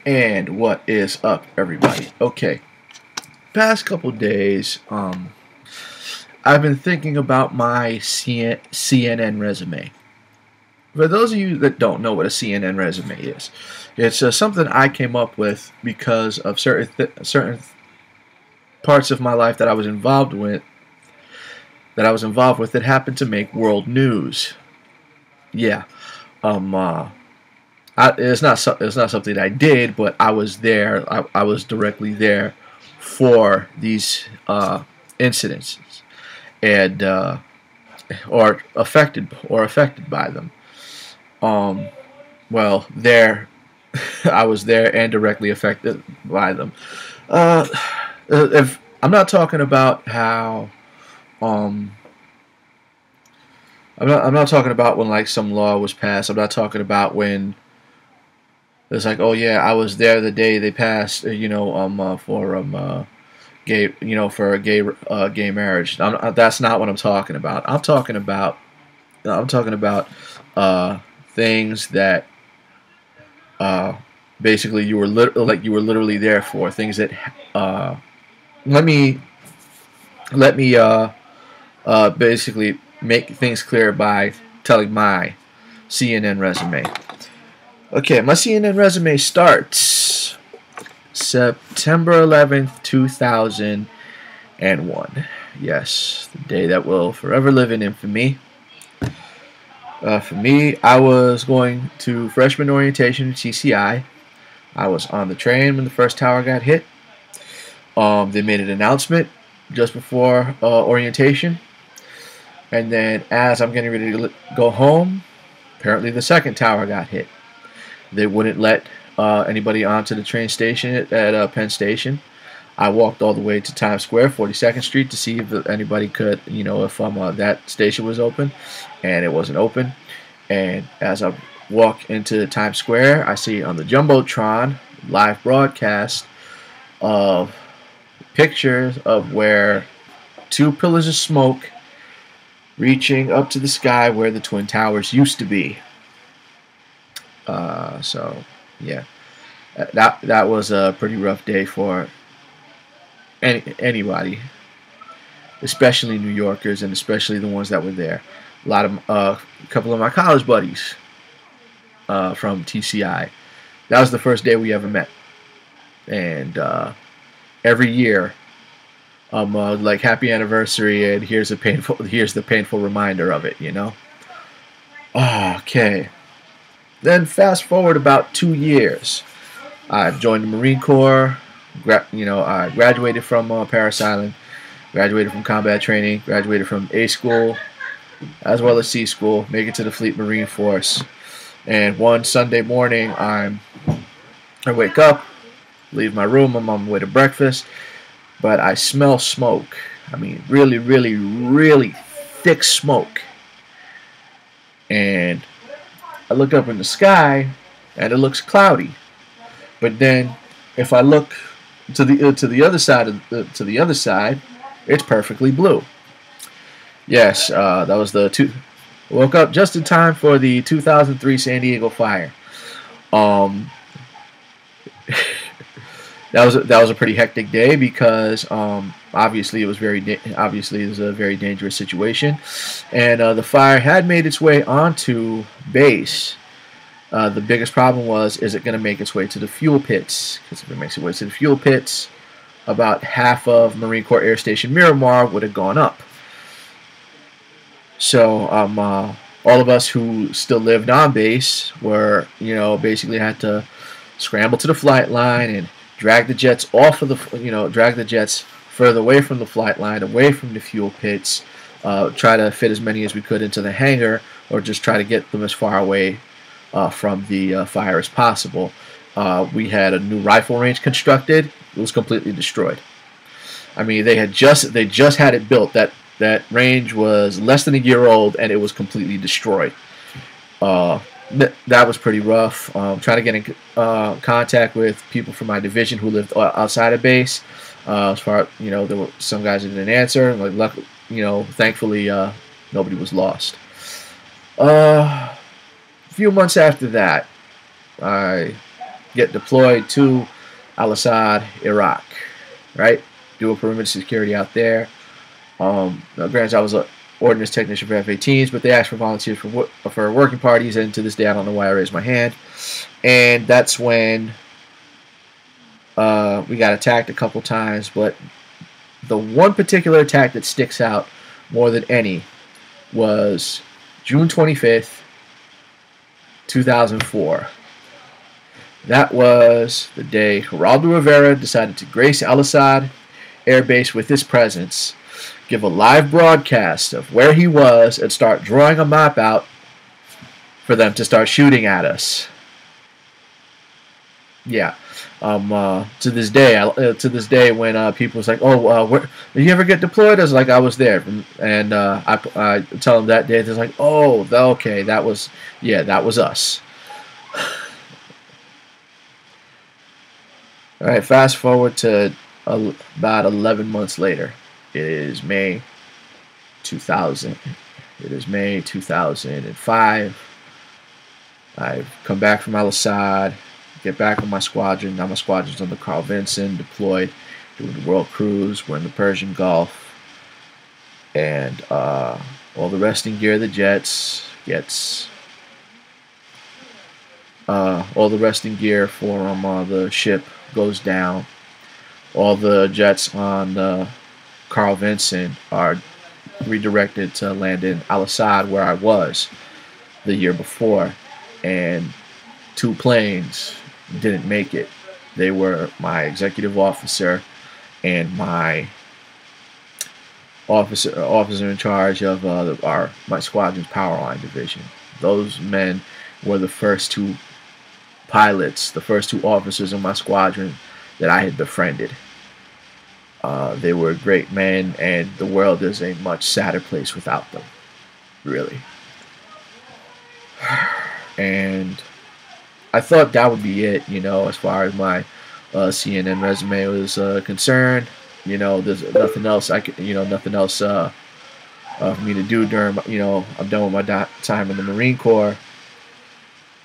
And what is up, everybody? Okay, past couple days, I've been thinking about my CNN resume. For those of you that don't know what a CNN resume is, it's something I came up with because of certain parts of my life that I was involved with that happened to make world news. Yeah, um, uh, it's not something I did, but I was there. I was directly there for these incidents and or affected by them. Um, well, there I was there and directly affected by them. Uh, if I'm not talking about how um, I'm not talking about when like some law was passed. I'm not talking about when it's like, oh yeah, I was there the day they passed, for gay, for a gay marriage. That's not what I'm talking about. I'm talking about uh, things that uh, basically you were literally there for. Things that uh, let me let me basically make things clear by telling my CNN resume. Okay, my CNN resume starts September 11th, 2001. Yes, the day that will forever live in infamy. For me, I was going to freshman orientation at TCI. I was on the train when the first tower got hit. They made an announcement just before orientation, and then as I'm getting ready to go home, apparently the second tower got hit. They wouldn't let anybody onto the train station at Penn Station. I walked all the way to Times Square, 42nd Street, to see if anybody could, if that station was open, and it wasn't open. And as I walk into Times Square, I see on the jumbotron live broadcast of pictures of where two pillars of smoke reaching up to the sky where the Twin Towers used to be. So yeah, that was a pretty rough day for anybody, especially New Yorkers and especially the ones that were there. A couple of my college buddies from TCI. That was the first day we ever met, and every year, like happy anniversary, and here's the painful reminder of it. Okay. Then fast forward about 2 years. I joined the Marine Corps. I graduated from Parris Island, graduated from combat training, graduated from A school as well as C school, make it to the Fleet Marine Force. And one Sunday morning, I wake up, leave my room, I'm on my way to breakfast, but I smell smoke. I mean, really, really, really thick smoke. And I look up in the sky, and it looks cloudy. But then, if I look to the other side, it's perfectly blue. Yes, that was the two. Woke up just in time for the 2003 San Diego fire. Um, that was a pretty hectic day because obviously it was a very dangerous situation, and the fire had made its way onto base. The biggest problem was, is it going to make its way to the fuel pits? Because if it makes its way to the fuel pits, about half of Marine Corps Air Station Miramar would have gone up. So all of us who still lived on base were, basically had to scramble to the flight line and drag the jets drag the jets further away from the flight line, away from the fuel pits, try to fit as many as we could into the hangar, or just try to get them as far away from the fire as possible. We had a new rifle range constructed. It was completely destroyed. I mean, they just had it built. That range was less than a year old, and it was completely destroyed. That was pretty rough. Trying to get in contact with people from my division who lived outside of base. As far there were some guys that didn't answer. Thankfully, nobody was lost. A few months after that, I get deployed to Al-Assad, Iraq, right? Do a perimeter security out there. Now, granted, I was an ordnance technician for F-18s, but they asked for volunteers for working parties, and to this day, I don't know why I raised my hand. And that's when we got attacked a couple times, but the one particular attack that sticks out more than any was June 25th, 2004. That was the day Geraldo Rivera decided to grace Al-Assad Air Base with his presence, give a live broadcast of where he was, and start drawing a map out for them to start shooting at us. Yeah. To this day, when people was like, "Oh, where, did you ever get deployed?" I was like, "I was there," and I tell them that day. They're like, "Oh, okay, that was us." All right, fast forward to about 11 months later. It is May 2000. It is May 2005. I've come back from Al-Assad. Get back on my squadron. Now my squadron's on the Carl Vinson, deployed, doing the world cruise. We're in the Persian Gulf, and all the resting gear of the jets gets all the resting gear for the ship goes down. All the jets on the Carl Vinson are redirected to land in Al-Assad, where I was the year before, and 2 planes didn't make it. They were my executive officer and my officer in charge of my squadron's power line division. Those men were the first 2 pilots, the first 2 officers of my squadron that I had befriended. They were great men, and the world is a much sadder place without them, really. And I thought that would be it, as far as my CNN resume was concerned. There's nothing else nothing else for me to do during, I'm done with my time in the Marine Corps.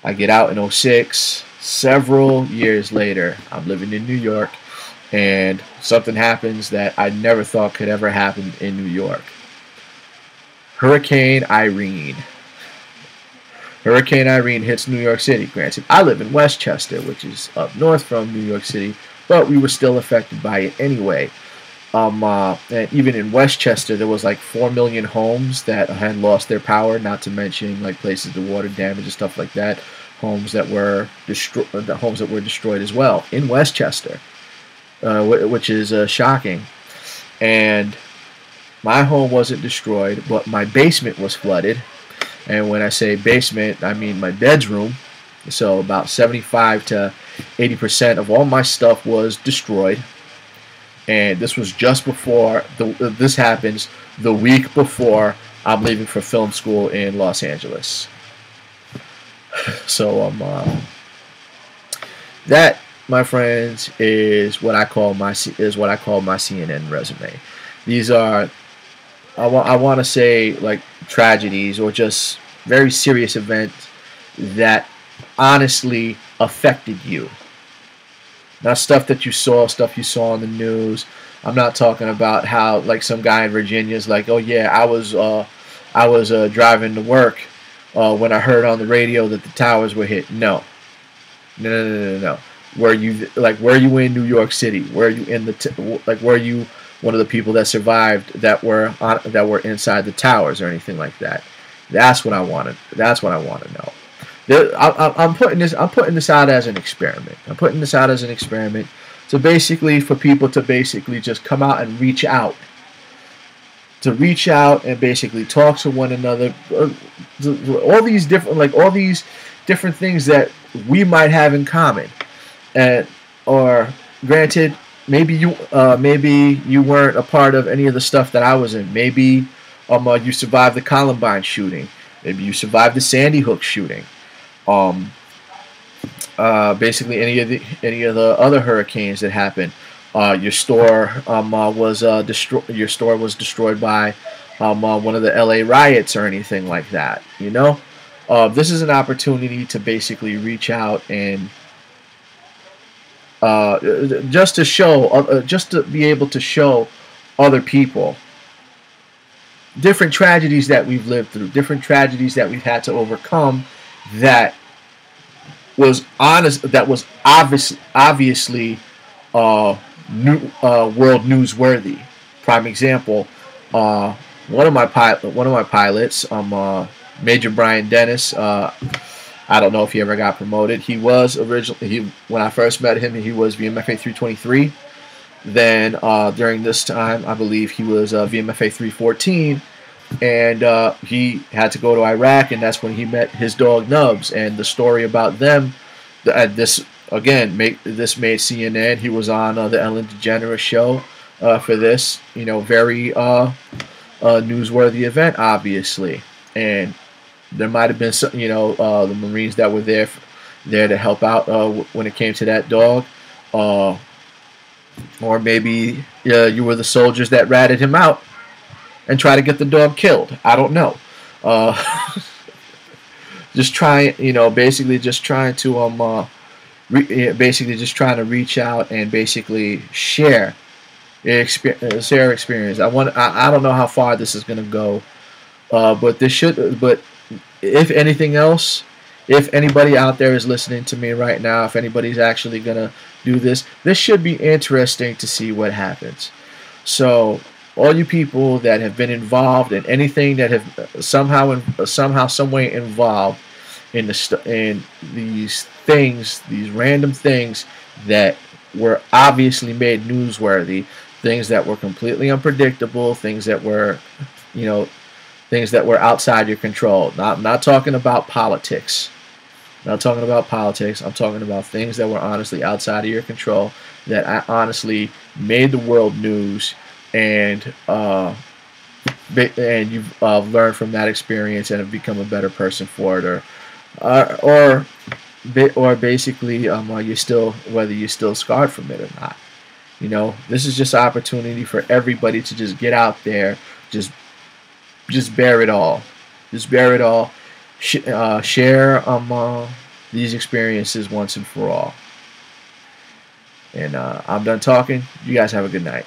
I get out in 06. Several years later, I'm living in New York, and something happens that I never thought could ever happen in New York. Hurricane Irene. Hurricane Irene hits New York City. Granted, I live in Westchester, which is up north from New York City, but we were still affected by it anyway. And even in Westchester, there was like 4 million homes that had lost their power, not to mention like places to water damage and stuff like that. Homes that were destroyed as well in Westchester, which is shocking. And my home wasn't destroyed, but my basement was flooded. And when I say basement, I mean my bedroom. So about 75 to 80% of all my stuff was destroyed. And this was just before this happens, the week before I'm leaving for film school in Los Angeles. So that, my friends, is what I call my CNN resume. These are, I want to say, like, tragedies or just very serious events that honestly affected you. Not stuff that you saw on the news. I'm not talking about how, like, some guy in Virginia is like, "Oh yeah, I was driving to work when I heard on the radio that the towers were hit." No. Were you in New York City? Were you in were you one of the people that survived that were inside the towers or anything like that? That's what I wanted. That's what I want to know. I'm putting this out as an experiment. I'm putting this out as an experiment. So basically, for people to basically just come out and reach out. To reach out and basically talk to one another. All these different things that we might have in common. Or granted, maybe you weren't a part of any of the stuff that I was in. Maybe you survived the Columbine shooting. Maybe you survived the Sandy Hook shooting. Basically any of the other hurricanes that happened. Your store was destroyed. Your store was destroyed by one of the LA riots or anything like that. This is an opportunity to basically reach out and just to show, just to be able to show other people different tragedies that we've lived through, different tragedies that we've had to overcome, that was honest, that was obviously world newsworthy. Prime example, one of my pilots, Major Brian Dennis. I don't know if he ever got promoted. He was originally, when I first met him, he was VMFA 323. Then during this time, I believe he was VMFA 314, and he had to go to Iraq, and that's when he met his dog Nubs. And the story about them, this made CNN. He was on the Ellen DeGeneres show for this, very newsworthy event, obviously. And there might have been some, the Marines that were there to help out when it came to that dog. Or maybe you were the soldiers that ratted him out and try to get the dog killed. I don't know. Just trying, basically just trying to reach out and basically share experience. I don't know how far this is gonna go, but if anything else, if anybody out there is listening to me right now, if anybody's actually gonna do this should be interesting to see what happens. So all you people that have been involved in anything, that have somehow some way involved in these things, these random things that were obviously made newsworthy, things that were completely unpredictable, things that were, things that were outside your control. I'm not talking about politics. Not talking about politics. I'm talking about things that were honestly outside of your control, that honestly made the world news, and you've learned from that experience and have become a better person for it, or basically whether you're still scarred from it or not. This is just an opportunity for everybody to just get out there, just bear it all, share these experiences once and for all. And I'm done talking. You guys have a good night.